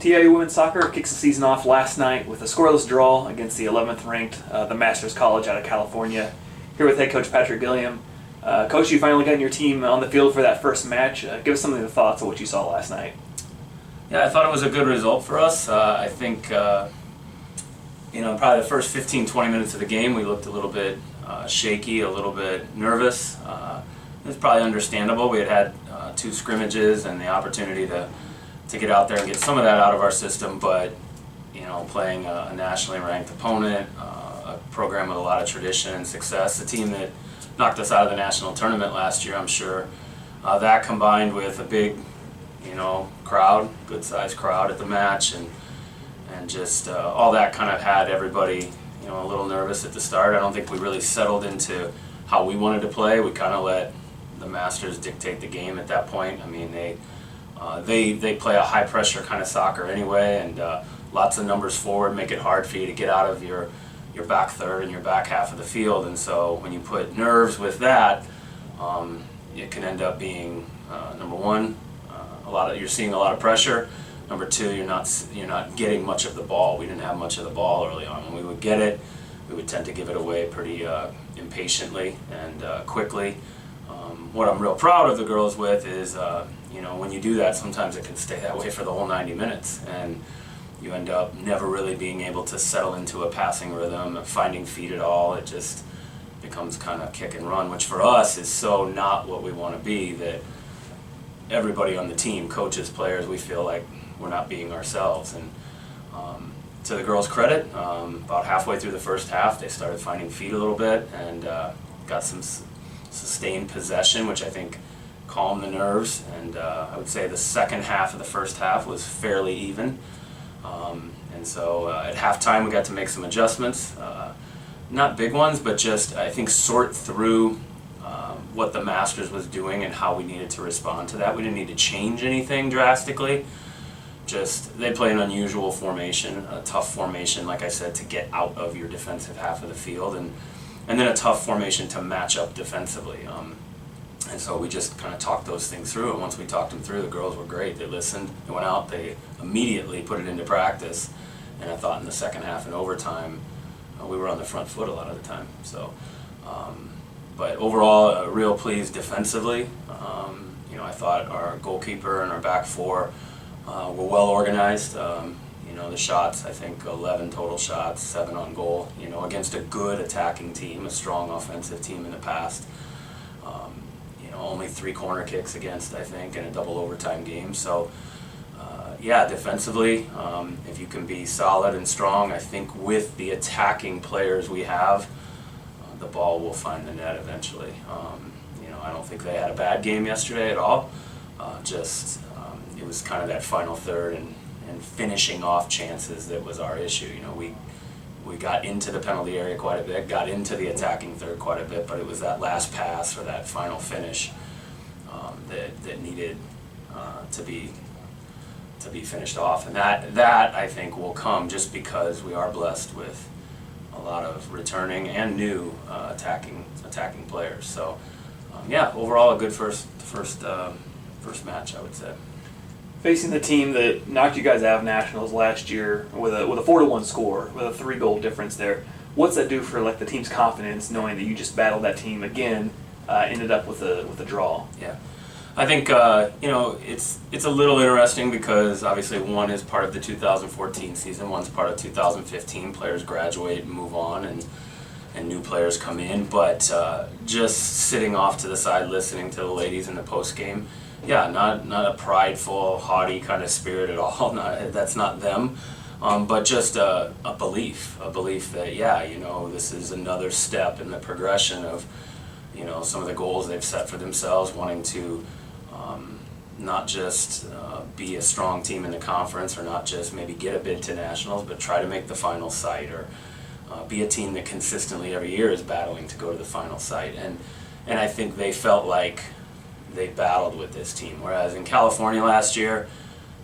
TIU women's soccer kicks the season off last night with a scoreless draw against the 11th ranked the Masters College out of California. Here with head coach Patrick Gilliam. Coach, you finally got your team on the field for that first match. Give us some of the thoughts of what you saw last night. Yeah, I thought it was a good result for us. I think, probably the first 15-20 minutes of the game we looked a little bit shaky, a little bit nervous. It was probably understandable. We had two scrimmages and the opportunity to get out there and get some of that out of our system, but playing a nationally ranked opponent, a program with a lot of tradition and success, a team that knocked us out of the national tournament last year, I'm sure. That combined with a big, crowd, good-sized crowd at the match, and just all that kind of had everybody, a little nervous at the start. I don't think we really settled into how we wanted to play. We kind of let the Masters dictate the game at that point. I mean, they play a high-pressure kind of soccer anyway, and lots of numbers forward make it hard for you to get out of your back third and your back half of the field. And so when you put nerves with that, it can end up being number one, you're seeing a lot of pressure. Number two, you're not getting much of the ball. We didn't have much of the ball early on. When we would get it, we would tend to give it away pretty impatiently and quickly. What I'm real proud of the girls with is, when you do that, sometimes it can stay that way for the whole 90 minutes, and you end up never really being able to settle into a passing rhythm, finding feet at all. It just becomes kind of kick and run, which for us is so not what we want to be, that everybody on the team, coaches, players, we feel like we're not being ourselves. And to the girls' credit, about halfway through the first half, they started finding feet a little bit and got some sustained possession, which I think calmed the nerves. And I would say the second half of the first half was fairly even. And so at halftime, we got to make some adjustments. Not big ones, but just, I think, sort through what the Masters was doing and how we needed to respond to that. We didn't need to change anything drastically. Just, they play an unusual formation, a tough formation, like I said, to get out of your defensive half of the field, and then a tough formation to match up defensively. And so we just kind of talked those things through, and once we talked them through, the girls were great. They listened, they went out, they immediately put it into practice, and I thought in the second half and overtime, we were on the front foot a lot of the time. So, but overall, real pleased defensively. I thought our goalkeeper and our back four were well organized. The shots, I think 11 total shots, 7 on goal, against a good attacking team, a strong offensive team in the past. Only 3 corner kicks against, I think, in a double overtime game. So, defensively, if you can be solid and strong, I think with the attacking players we have, the ball will find the net eventually. I don't think they had a bad game yesterday at all. It was kind of that final third and finishing off chances that was our issue. We got into the penalty area quite a bit, got into the attacking third quite a bit, but it was that last pass or that final finish that needed to be finished off, and that I think will come just because we are blessed with a lot of returning and new attacking players. So overall a good first match, I would say. Facing the team that knocked you guys out of nationals last year with a 4-1 score, with a 3-goal difference there, what's that do for the team's confidence, knowing that you just battled that team again, ended up with a draw? Yeah, I think it's a little interesting because obviously one is part of the 2014 season, one's part of 2015. Players graduate and move on, and new players come in. But just sitting off to the side, listening to the ladies in the post game. Yeah, not a prideful, haughty kind of spirit at all. That's not them, but just a belief that this is another step in the progression of some of the goals they've set for themselves, wanting to not just be a strong team in the conference, or not just maybe get a bid to nationals, but try to make the final site, or be a team that consistently every year is battling to go to the final site. And I think they felt like they battled with this team, whereas in California last year,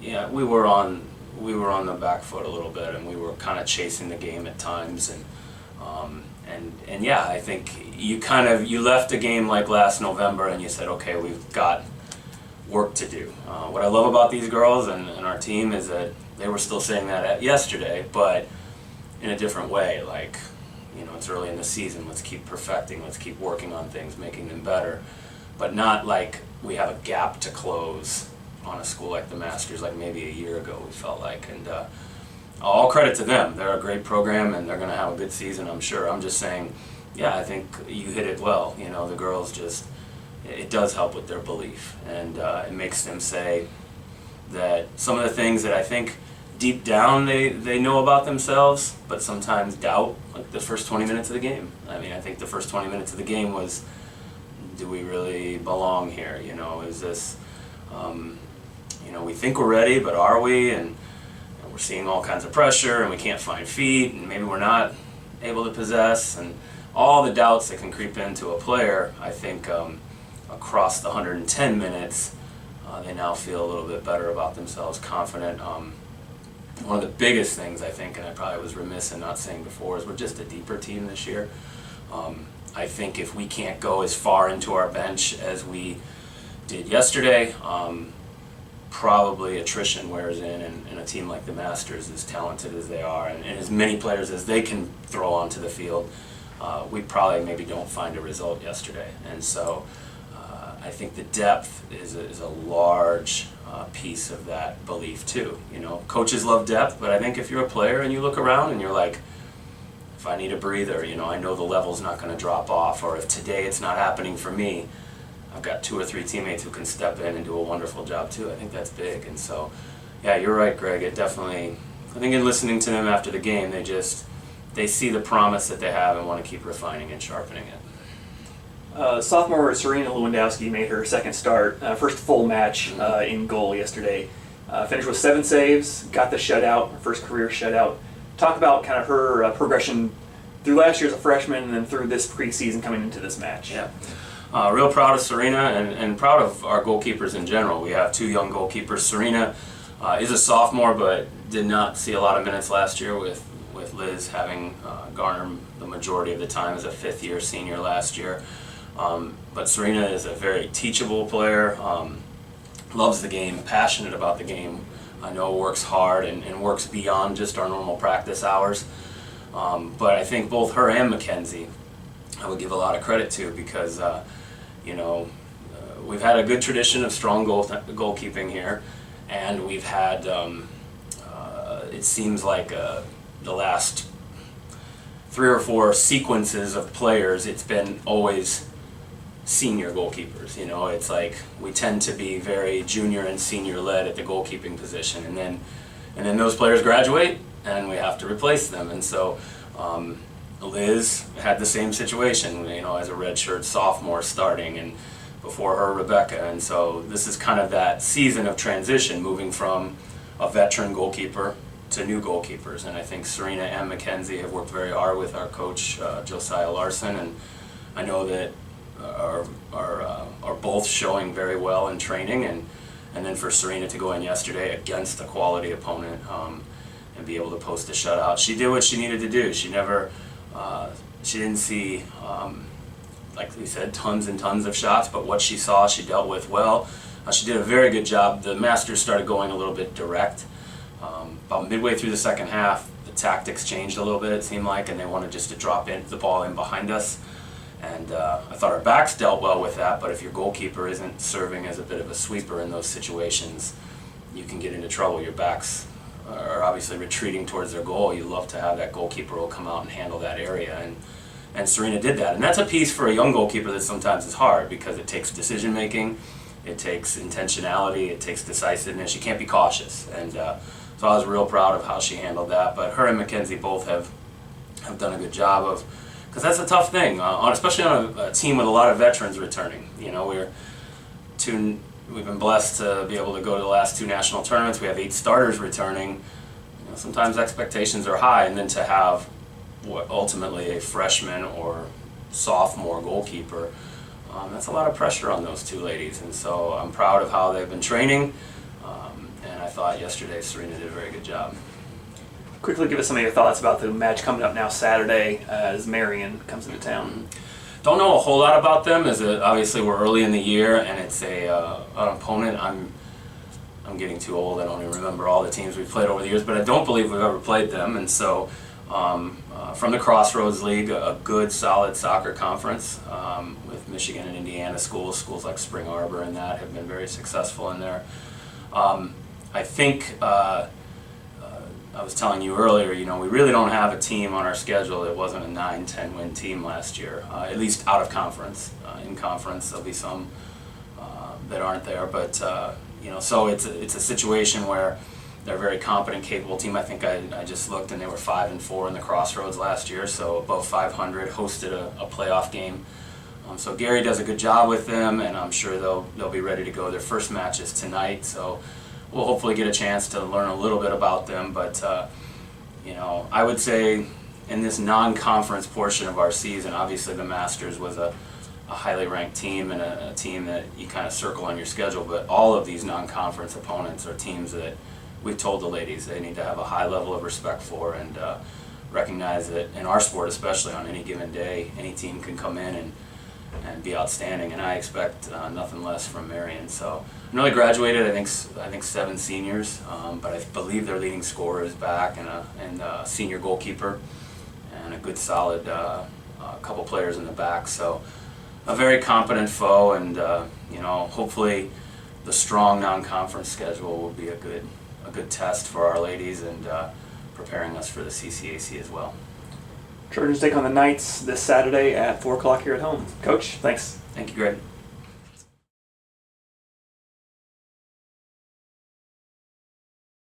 we were on the back foot a little bit, and we were kind of chasing the game at times, and I think you left a game like last November and you said, okay, we've got work to do. What I love about these girls and our team is that they were still saying that yesterday, but in a different way. Like, it's early in the season. Let's keep perfecting. Let's keep working on things, making them better. But not like we have a gap to close on a school like the Masters, like maybe a year ago we felt like. And all credit to them. They're a great program, and they're going to have a good season, I'm sure. I'm just saying, yeah, I think you hit it well. The girls just, it does help with their belief, and it makes them say that some of the things that I think deep down they know about themselves, but sometimes doubt, like the first 20 minutes of the game. I mean, I think the first 20 minutes of the game was, do we really belong here? Is this, we think we're ready, but are we? And we're seeing all kinds of pressure, and we can't find feet, and maybe we're not able to possess, and all the doubts that can creep into a player. I think across the 110 minutes, they now feel a little bit better about themselves, confident. One of the biggest things I think, and I probably was remiss in not saying before, is we're just a deeper team this year. I think if we can't go as far into our bench as we did yesterday, probably attrition wears in a team like the Masters, as talented as they are, and as many players as they can throw onto the field, we probably maybe don't find a result yesterday. And so I think the depth is a large piece of that belief too. Coaches love depth, but I think if you're a player and you look around and you're like, if I need a breather, I know the level's not going to drop off, or if today it's not happening for me, I've got 2 or 3 teammates who can step in and do a wonderful job too. I think that's big. And so, yeah, you're right, Greg. It definitely, I think in listening to them after the game, they see the promise that they have and want to keep refining and sharpening it. Sophomore Serena Lewandowski made her second start, first full match in goal yesterday. Finished with 7 saves, got the shutout, her first career shutout. Talk about kind of her progression through last year as a freshman and then through this preseason coming into this match. Yeah. Real proud of Serena and proud of our goalkeepers in general. We have 2 young goalkeepers. Serena is a sophomore, but did not see a lot of minutes last year with Liz having garnered the majority of the time as a 5th-year senior last year. But Serena is a very teachable player, loves the game, passionate about the game. I know works hard and works beyond just our normal practice hours. But I think both her and Mackenzie I would give a lot of credit to, because we've had a good tradition of strong goalkeeping here, and we've had it seems like the last 3 or 4 sequences of players, it's been always senior goalkeepers. It's like we tend to be very junior and senior led at the goalkeeping position, and then those players graduate and we have to replace them. And so Liz had the same situation, as a redshirt sophomore starting, and before her Rebecca. And so this is kind of that season of transition, moving from a veteran goalkeeper to new goalkeepers. And I think Serena and Mackenzie have worked very hard with our coach, Josiah Larson, and I know that are both showing very well in training. And then for Serena to go in yesterday against a quality opponent and be able to post a shutout, she did what she needed to do. She didn't see, like we said, tons and tons of shots, but what she saw, she dealt with well. She did a very good job. The Masters started going a little bit direct. About midway through the second half, the tactics changed a little bit, it seemed like, and they wanted just to drop the ball in behind us. And I thought our backs dealt well with that, but if your goalkeeper isn't serving as a bit of a sweeper in those situations, you can get into trouble. Your backs are obviously retreating towards their goal. You love to have that goalkeeper will come out and handle that area, and Serena did that. And that's a piece for a young goalkeeper that sometimes is hard, because it takes decision making, it takes intentionality, it takes decisiveness. You can't be cautious, and so I was real proud of how she handled that. But her and Mackenzie both have done a good job of, because that's a tough thing, especially on a team with a lot of veterans returning. We've been blessed to be able to go to the last 2 national tournaments. We have 8 starters returning. Sometimes expectations are high, and then to have what ultimately a freshman or sophomore goalkeeper, that's a lot of pressure on those 2 ladies. And so I'm proud of how they've been training, and I thought yesterday Serena did a very good job. Quickly give us some of your thoughts about the match coming up now Saturday as Marion comes into town. Don't know a whole lot about them, as obviously we're early in the year, and it's an opponent. I'm getting too old. I don't even remember all the teams we've played over the years, but I don't believe we've ever played them. And so, from the Crossroads League, a good, solid soccer conference with Michigan and Indiana schools like Spring Arbor, and that have been very successful in there. I think. I was telling you earlier, we really don't have a team on our schedule that wasn't a 9-10 win team last year, at least out of conference. In conference, there'll be some that aren't there, but so it's a situation where they're a very competent, capable team. I think I just looked, and they were 5-4 in the Crossroads last year, so above 500, hosted a playoff game. So Gary does a good job with them, and I'm sure they'll be ready to go. Their first match is tonight, so we'll hopefully get a chance to learn a little bit about them. But I would say in this non-conference portion of our season, obviously the Masters was a highly ranked team and a team that you kind of circle on your schedule. But all of these non-conference opponents are teams that we've told the ladies they need to have a high level of respect for, and recognize that in our sport, especially on any given day, any team can come in and be outstanding, and I expect nothing less from Marion. So I know they graduated, I think 7 seniors, but I believe their leading scorer is back, and a senior goalkeeper, and a good solid couple players in the back. So a very competent foe, and hopefully the strong non-conference schedule will be a good test for our ladies, and preparing us for the CCAC as well. Trojans take on the Knights this Saturday at 4 o'clock here at home. Coach, thanks. Thank you, Greg.